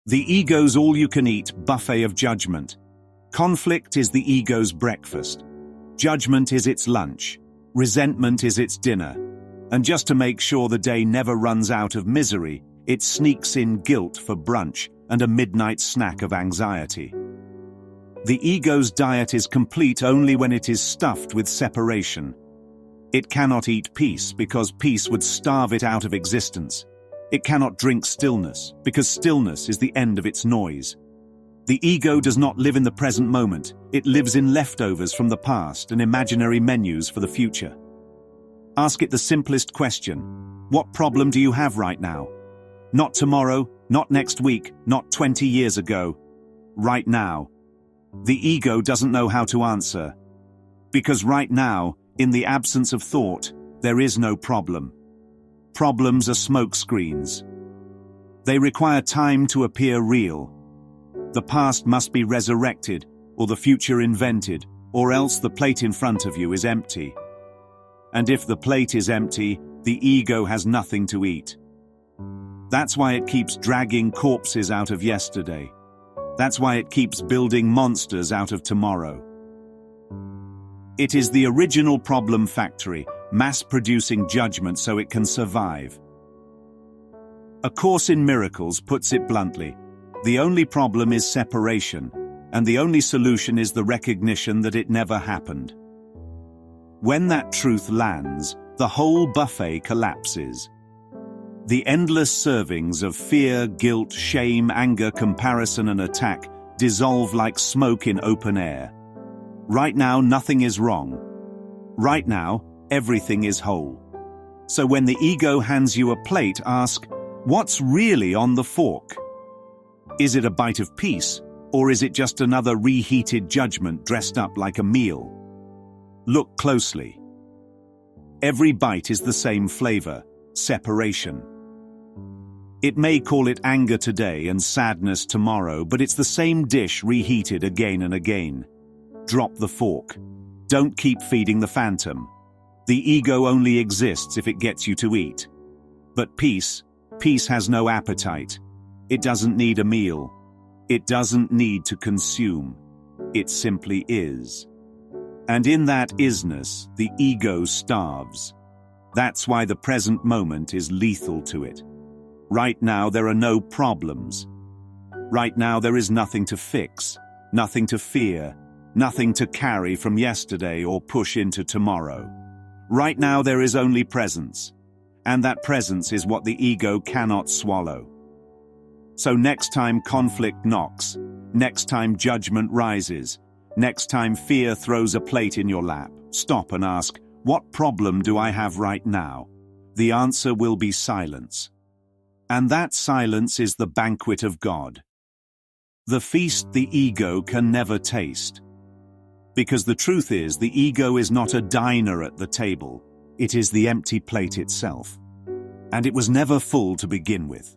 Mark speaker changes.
Speaker 1: The ego's all-you-can-eat buffet of judgment. Conflict is the ego's breakfast. Judgment is its lunch. Resentment is its dinner. And just to make sure the day never runs out of misery, it sneaks in guilt for brunch and a midnight snack of anxiety. The ego's diet is complete only when it is stuffed with separation. It cannot eat peace because peace would starve it out of existence. It cannot drink stillness because stillness is the end of its noise. The ego does not live in the present moment. It lives in leftovers from the past and imaginary menus for the future. Ask it the simplest question. What problem do you have right now? Not tomorrow, not next week, not 20 years ago. Right now. The ego doesn't know how to answer. Because right now, in the absence of thought, there is no problem. Problems are smoke screens. They require time to appear real. The past must be resurrected, or the future invented, or else the plate in front of you is empty. And if the plate is empty, the ego has nothing to eat. That's why it keeps dragging corpses out of yesterday. That's why it keeps building monsters out of tomorrow. It is the original problem factory, mass-producing judgment so it can survive. A Course in Miracles puts it bluntly. The only problem is separation, and the only solution is the recognition that it never happened. When that truth lands, the whole buffet collapses. The endless servings of fear, guilt, shame, anger, comparison, and attack dissolve like smoke in open air. Right now, nothing is wrong. Right now, everything is whole. So when the ego hands you a plate, ask, what's really on the fork? Is it a bite of peace, or is it just another reheated judgment dressed up like a meal? Look closely. Every bite is the same flavor, separation. It may call it anger today and sadness tomorrow, but it's the same dish reheated again and again. Drop the fork. Don't keep feeding the phantom. The ego only exists if it gets you to eat. But peace has no appetite. It doesn't need a meal. It doesn't need to consume. It simply is. And in that isness, the ego starves. That's why the present moment is lethal to it. Right now, there are no problems. Right now, there is nothing to fix, nothing to fear, nothing to carry from yesterday or push into tomorrow. Right now, there is only presence. And that presence is what the ego cannot swallow. So next time conflict knocks, next time judgment rises, next time fear throws a plate in your lap, stop and ask, what problem do I have right now? The answer will be silence. And that silence is the banquet of God. The feast the ego can never taste. Because the truth is, the ego is not a diner at the table. It is the empty plate itself. And it was never full to begin with.